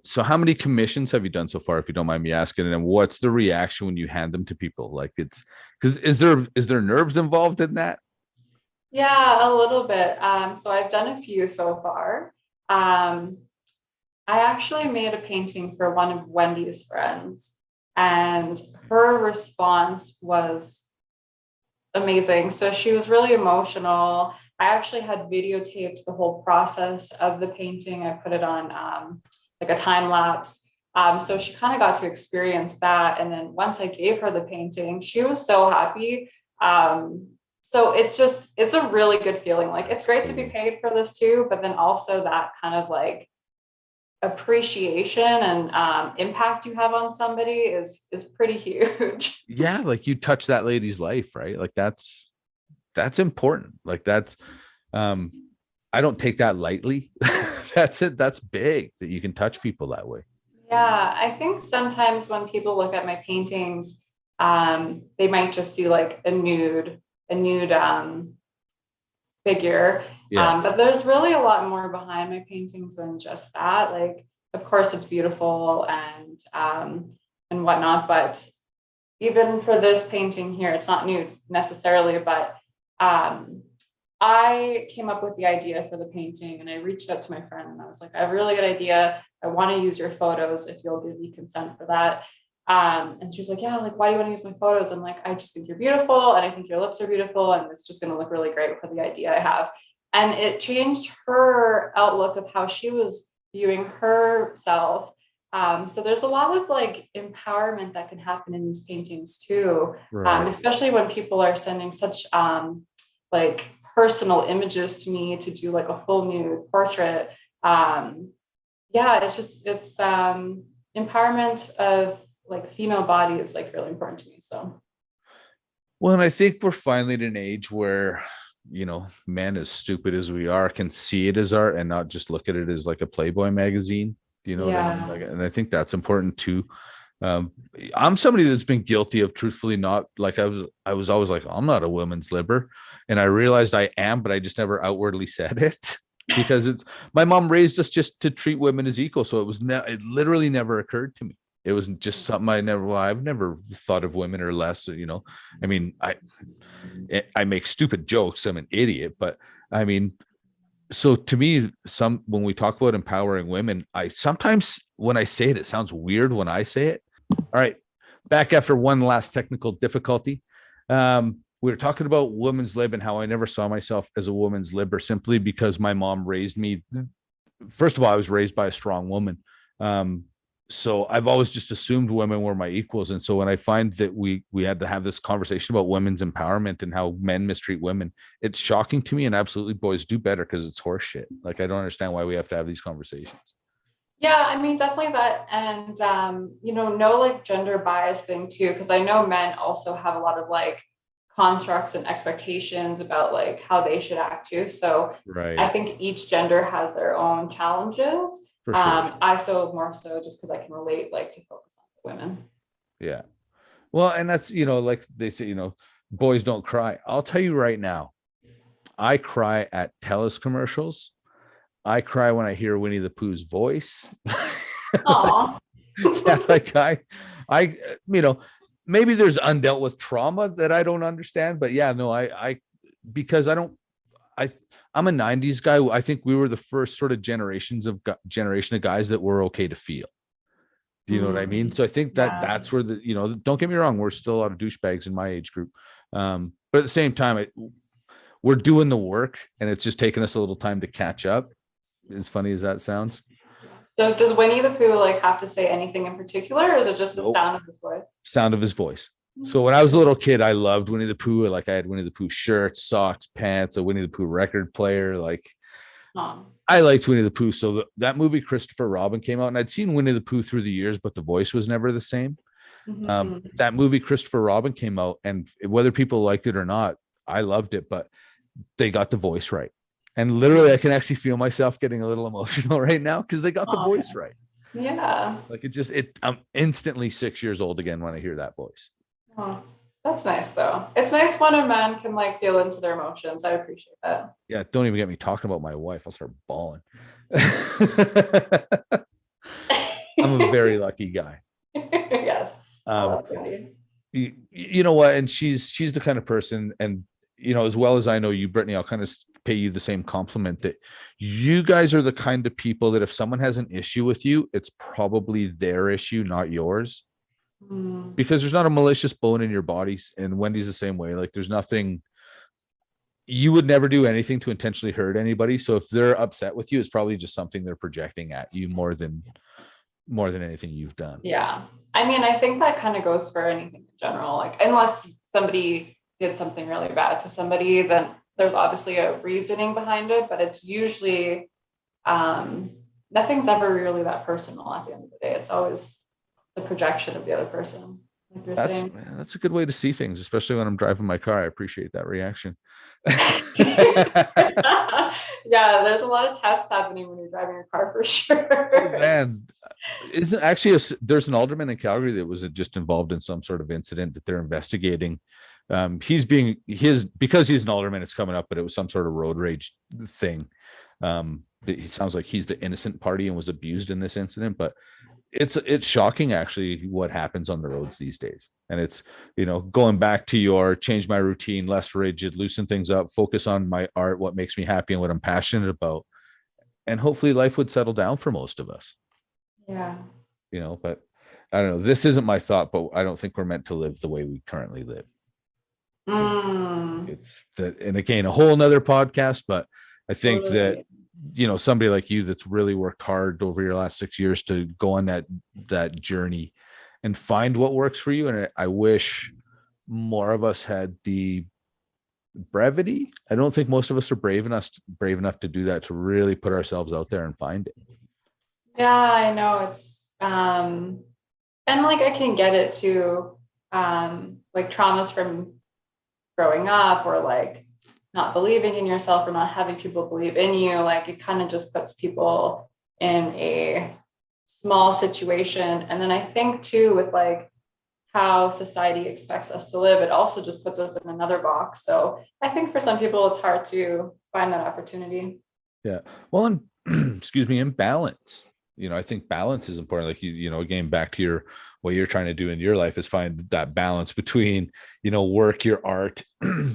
D: so how many commissions have you done so far, if you don't mind me asking? And what's the reaction when you hand them to people? Like, it's because is there nerves involved in that?
E: Yeah, a little bit. So I've done a few so far. I actually made a painting for one of Wendy's friends, and her response was amazing. So she was really emotional. I actually had videotaped the whole process of the painting. I put it on like a time lapse. So she kind of got to experience that. And then once I gave her the painting, she was so happy. So it's a really good feeling. Like, it's great to be paid for this too, but then also that kind of like appreciation and impact you have on somebody is pretty huge.
D: Yeah, like you touch that lady's life, right? Like that's important. Like that's I don't take that lightly. That's it. That's big that you can touch people that way.
E: Yeah, I think sometimes when people look at my paintings, they might just see like a nude figure.
D: Yeah.
E: But there's really a lot more behind my paintings than just that. Like, of course, it's beautiful and whatnot, but even for this painting here, it's not nude necessarily, but I came up with the idea for the painting, and I reached out to my friend and I was like, I have a really good idea. I want to use your photos if you'll give me consent for that. And she's like, yeah, like, why do you want to use my photos? I'm like, I just think you're beautiful, and I think your lips are beautiful, and it's just going to look really great for the idea I have. And it changed her outlook of how she was viewing herself. So there's a lot of like empowerment that can happen in these paintings too,
D: Right.
E: especially when people are sending such like personal images to me to do like a full nude portrait. Yeah, it's empowerment of like female body is like really important to me. So
D: Well, and I think we're finally at an age where, men, as stupid as we are, can see it as art and not just look at it as like a Playboy magazine. Do you know what I mean?
E: yeah.
D: Like, and I think that's important too. Um, I'm somebody that's been guilty of truthfully not like I was always like, I'm not a women's libber. And I realized I am, but I just never outwardly said it because it's my mom raised us just to treat women as equal. So it literally never occurred to me. It was just something I've never thought of women or less, I mean, I make stupid jokes. I'm an idiot, but I mean, so to me, when we talk about empowering women, I sometimes when I say it, it sounds weird when I say it. All right, back after one last technical difficulty. We were talking about women's lib and how I never saw myself as a woman's libber simply because my mom raised me. First of all, I was raised by a strong woman. So I've always just assumed women were my equals. And so when I find that we had to have this conversation about women's empowerment and how men mistreat women, it's shocking to me. And absolutely, boys, do better because it's horseshit. Like, I don't understand why we have to have these conversations.
E: Yeah, I mean, definitely that. And, no like gender bias thing too, because I know men also have a lot of like constructs and expectations about like how they should act too. So
D: Right.
E: I think each gender has their own challenges.
D: For sure.
E: I so more so just because I can relate like to focus on the women.
D: Yeah. Well, and that's, like they say, boys don't cry. I'll tell you right now, I cry at TELUS commercials. I cry when I hear Winnie the Pooh's voice.
E: Aw.
D: Yeah, like I, maybe there's undealt with trauma that I don't understand, but yeah, no, because I'm a 90s guy. I think we were the first sort of generation of guys that were okay to feel. Do you know what I mean? So I think that's where don't get me wrong, we're still a lot of douchebags in my age group. But at the same time, we're doing the work and it's just taking us a little time to catch up. As funny as that sounds.
E: So does Winnie the Pooh like have to say anything in particular, or is it just the sound of his voice?
D: Sound of his voice. So when I was a little kid, I loved Winnie the Pooh. Like I had Winnie the Pooh shirts, socks, pants, a Winnie the Pooh record player. Like
E: Aw.
D: I liked Winnie the Pooh. So that movie Christopher Robin came out, and I'd seen Winnie the Pooh through the years, but the voice was never the same.
E: Mhm.
D: That movie Christopher Robin came out, and whether people liked it or not, I loved it. But they got the voice right, and literally, I can actually feel myself getting a little emotional right now because they got the
E: Aw.
D: voice right.
E: Yeah.
D: Like I'm instantly 6 years old again when I hear that voice.
E: Oh, that's nice though. It's nice when a man can like feel into their emotions. I appreciate that.
D: Yeah, don't even get me talking about my wife. I'll start bawling. I'm a very lucky guy.
E: Yes. I love Wendy.
D: You know what? And she's the kind of person, and as well as I know you, Brittany, I'll kind of pay you the same compliment that you guys are the kind of people that if someone has an issue with you, it's probably their issue, not yours.
E: Mm.
D: Because there's not a malicious bone in your bodies, and Wendy's the same way. Like there's nothing, you would never do anything to intentionally hurt anybody. So if they're upset with you, it's probably just something they're projecting at you more than anything you've done.
E: Yeah. I mean, I think that kind of goes for anything in general. Like unless somebody did something really bad to somebody, then there's obviously a reasoning behind it, but it's usually nothing's ever really that personal at the end of the day. It's always the projection of the other person, like you're saying.
D: That's a good way to see things, especially when I'm driving my car. I appreciate that reaction.
E: Yeah, there's a lot of tests happening when you're driving your car for sure.
D: Oh, man, isn't actually there's an alderman in Calgary that was just involved in some sort of incident that they're investigating. Because he's an alderman, it's coming up, but it was some sort of road rage thing. It sounds like he's the innocent party and was abused in this incident, but it's shocking actually what happens on the roads these days. And it's, going back to your change my routine, less rigid, loosen things up, focus on my art, what makes me happy and what I'm passionate about. And hopefully life would settle down for most of us.
E: Yeah.
D: But I don't know. This isn't my thought, but I don't think we're meant to live the way we currently live. It's that, and again, a whole nother podcast, but I think that somebody like you that's really worked hard over your last 6 years to go on that journey and find what works for you. And I wish more of us had the brevity. I don't think most of us are brave enough to do that, to really put ourselves out there and find it.
E: Yeah, I know it's and like I can get it too, like traumas from growing up or like not believing in yourself or not having people believe in you. Like it kind of just puts people in a small situation. And then I think too, with like how society expects us to live, it also just puts us in another box. So I think for some people, it's hard to find that opportunity.
D: Yeah. Well, and excuse me, in balance. I think balance is important. Like again, back to what you're trying to do in your life is find that balance between, work, your art,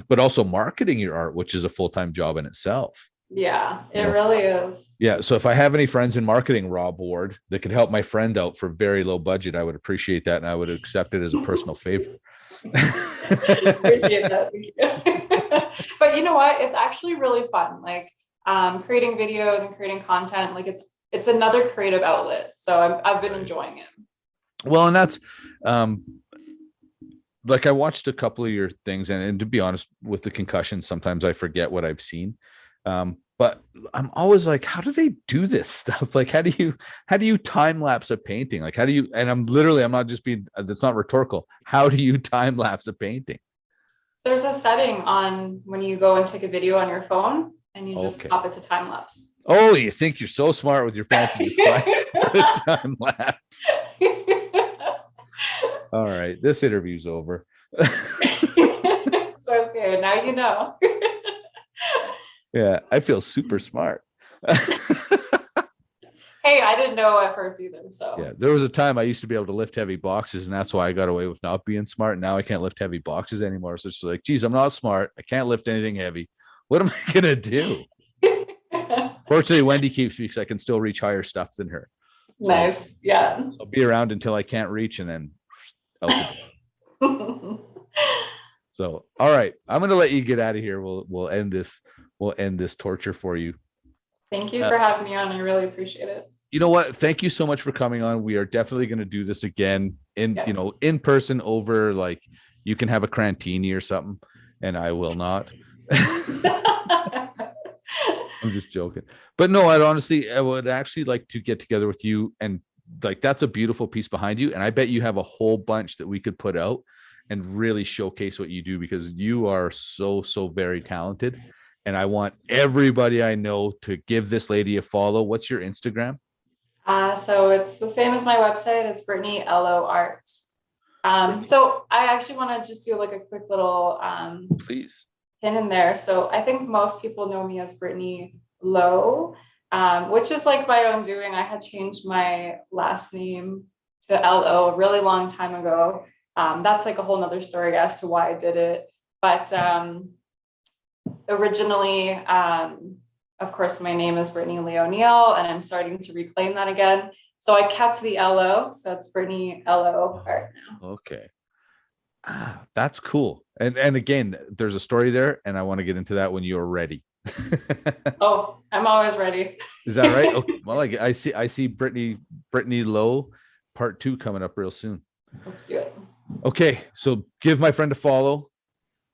D: but also marketing your art, which is a full-time job in itself.
E: Yeah, it really is.
D: Yeah. So if I have any friends in marketing, Rob Ward, that could help my friend out for very low budget, I would appreciate that. And I would accept it as a personal favor.
E: Appreciate that. But you know what? It's actually really fun. Like creating videos and creating content. Like it's another creative outlet. So I've been enjoying it.
D: Well, and that's like I watched a couple of your things, and to be honest, with the concussion, sometimes I forget what I've seen. But I'm always like, how do they do this stuff? Like, how do you time lapse a painting? Like, how do you, and I'm not just being, that's not rhetorical. How do you time lapse a painting?
E: There's a setting on when you go and take a video on your phone and you just pop it to time lapse.
D: Oh, you think you're so smart with your fancy just the time lapse. All right. This interview's over.
E: It's okay. Now you know.
D: Yeah, I feel super smart.
E: Hey, I didn't know at first either. So
D: yeah, there was a time I used to be able to lift heavy boxes, and that's why I got away with not being smart. Now I can't lift heavy boxes anymore. So it's like, geez, I'm not smart. I can't lift anything heavy. What am I gonna do? Fortunately, Wendy keeps me because I can still reach higher stuff than her.
E: Nice. Yeah.
D: I'll be around until I can't reach, and then so all right, I'm gonna let you get out of here. We'll end this torture for you.
E: Thank you for having me on. I really appreciate it.
D: You know what? Thank you so much for coming on. We are definitely going to do this again in person over like You can have a crantini or something, and I will not. I'm just joking. But no, I would actually like to get together with you, and like that's a beautiful piece behind you. And I bet you have a whole bunch that we could put out and really showcase what you do, because you are so very talented. And I want everybody I know to give this lady a follow. What's your Instagram?
E: So it's the same as my website. It's Brittney Lo Art. So I actually want to just do like a quick little
D: Please.
E: hint in there. So I think most people know me as Brittney Lo, which is like my own doing. I had changed my last name to Lo a really long time ago. That's like a whole nother story as to why I did it. But originally, of course, my name is Brittney Lo, and I'm starting to reclaim that again. So I kept the Lo, so it's Brittney Lo Art now.
D: Okay. That's cool. And again, there's a story there, and I want to get into that when you're ready.
E: Oh, I'm always ready.
D: Is that right? Okay. Well, I see Brittney Lo part 2 coming up real soon.
E: Let's do it.
D: Okay, so give my friend a follow.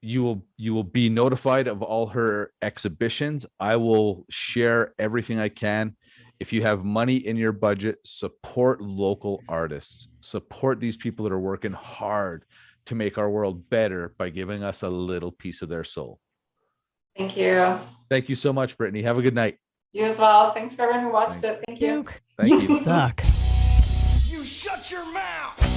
D: You will be notified of all her exhibitions. I will share everything I can. If you have money in your budget, support local artists. Support these people that are working hard to make our world better by giving us a little piece of their soul.
E: Thank you.
D: Thank you so much, Brittney. Have a good night.
E: You as well. Thanks for everyone who watched it. Thank you.
A: Duke,
D: Thank
A: you
D: you.
A: suck.
B: You shut your mouth.